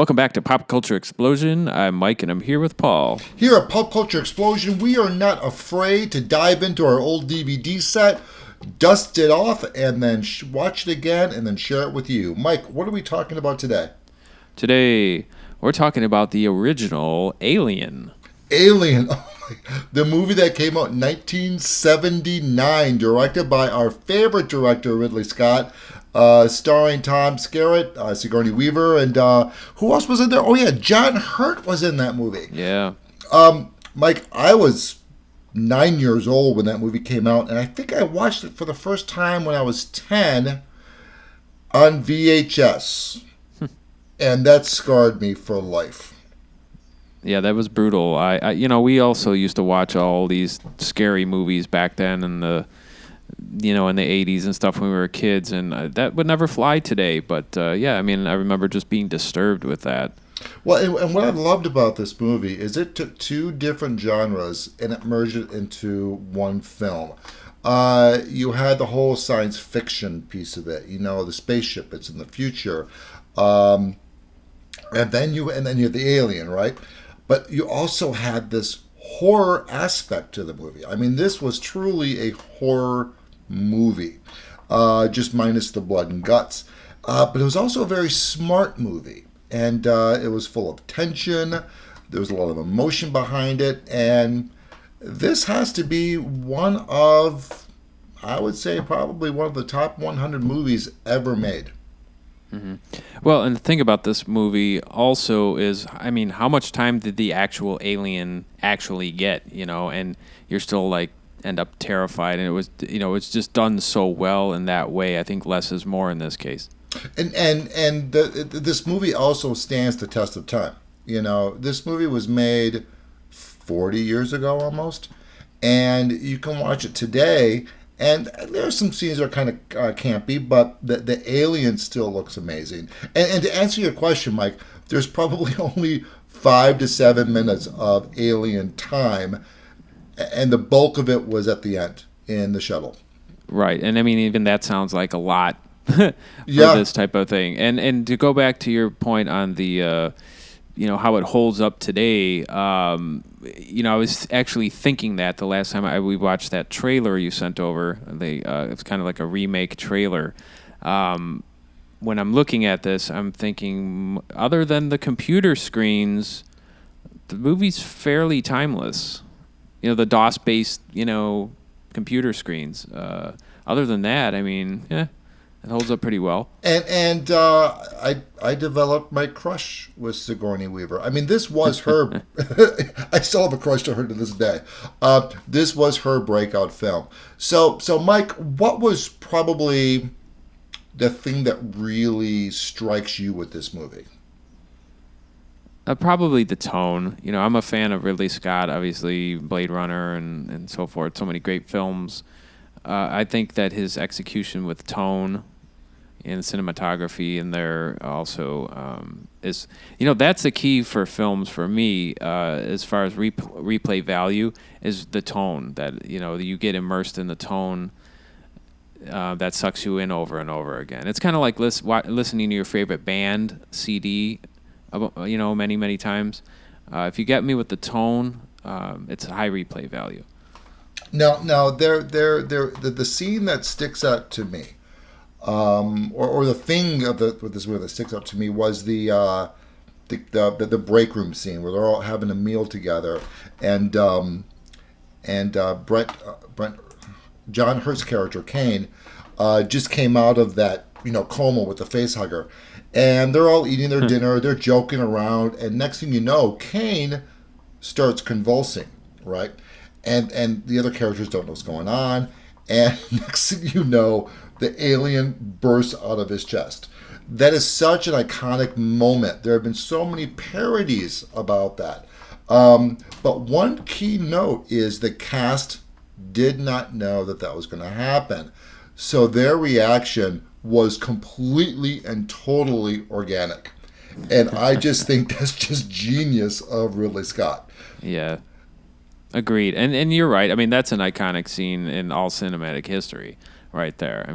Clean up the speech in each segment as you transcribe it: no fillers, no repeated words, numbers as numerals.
Welcome back to Pop Culture Explosion. I'm Mike, and I'm here with Paul. Here at Pop Culture Explosion, we are not afraid to dive into our old DVD set, dust it off, and then watch it again, and then share it with you. Mike, what are we talking about today? Today, we're talking about the original Alien. Alien, the movie that came out in 1979, directed by our favorite director, Ridley Scott, starring Tom Skerritt, Sigourney Weaver, and who else was in there? Oh yeah, John Hurt was in that movie. Yeah. Mike, I was 9 years old when that movie came out, and I think I watched it for the first time when I was 10 on VHS, and that scarred me for life. Yeah, that was brutal. We also used to watch all these scary movies back then in the 80s and stuff when we were kids, and that would never fly today. But I remember just being disturbed with that. Well, and what I loved about this movie is it took two different genres and it merged it into one film. You had the whole science fiction piece of it, the spaceship, it's in the future, and then you have the alien, right? But you also had this horror aspect to the movie. I mean, this was truly a horror movie, just minus the blood and guts. But it was also a very smart movie, and it was full of tension. There was a lot of emotion behind it, and this has to be one of, I would say, probably one of the top 100 movies ever made. Mm-hmm. Well, and the thing about this movie also is, how much time did the actual alien actually get, and you're still end up terrified, and it was, it's just done so well in that way. I think less is more in this case. And this movie also stands the test of time. This movie was made 40 years ago almost, and you can watch it today. And there are some scenes that are kind of campy, but the alien still looks amazing. And to answer your question, Mike, there's probably only 5 to 7 minutes of alien time, and the bulk of it was at the end in the shuttle. Right, and even that sounds like a lot for this type of thing. And to go back to your point on the how it holds up today, I was actually thinking that the last time we watched that trailer you sent over. It's kind of like a remake trailer. When I'm looking at this, I'm thinking, other than the computer screens, the movie's fairly timeless. The DOS-based, computer screens. Other than that, it holds up pretty well. And I developed my crush with Sigourney Weaver. This was her. I still have a crush to her to this day. This was her breakout film. So Mike, what was probably the thing that really strikes you with this movie? Probably the tone. I'm a fan of Ridley Scott, obviously, Blade Runner and so forth. So many great films. I think that his execution with tone and cinematography in there also is, that's the key for films for me, as far as replay value, is the tone, that, you get immersed in the tone that sucks you in over and over again. It's kind of like listening to your favorite band CD, many, many times. If you get me with the tone, it's a high replay value. No, the scene that sticks out to me, or the thing with this movie that sticks out to me was the break room scene where they're all having a meal together, and Brent John Hurt's character Kane just came out of that coma with the face hugger, and they're all eating their dinner, they're joking around, and next thing you know, Kane starts convulsing, right? And the other characters don't know what's going on. And next thing you know, the alien bursts out of his chest. That is such an iconic moment. There have been so many parodies about that. But one key note is the cast did not know that was going to happen. So their reaction was completely and totally organic. And I just think that's just genius of Ridley Scott. Yeah. Agreed. And you're right. That's an iconic scene in all cinematic history right there.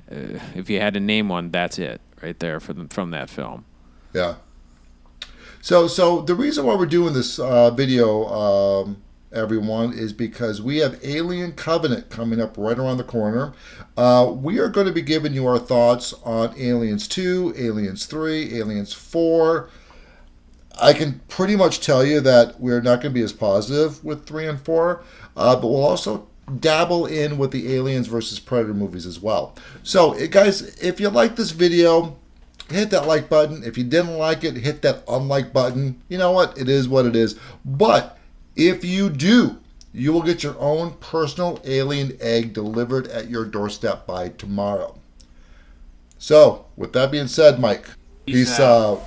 If you had to name one, that's it right there from that film. Yeah. So the reason why we're doing this video, everyone, is because we have Alien Covenant coming up right around the corner. We are going to be giving you our thoughts on Aliens 2, Aliens 3, Aliens 4. I can pretty much tell you that we're not going to be as positive with 3 and 4, but we'll also dabble in with the Aliens versus Predator movies as well. So, guys, if you like this video, hit that like button. If you didn't like it, hit that unlike button. You know what? It is what it is. But if you do, you will get your own personal alien egg delivered at your doorstep by tomorrow. So, with that being said, Mike, peace out.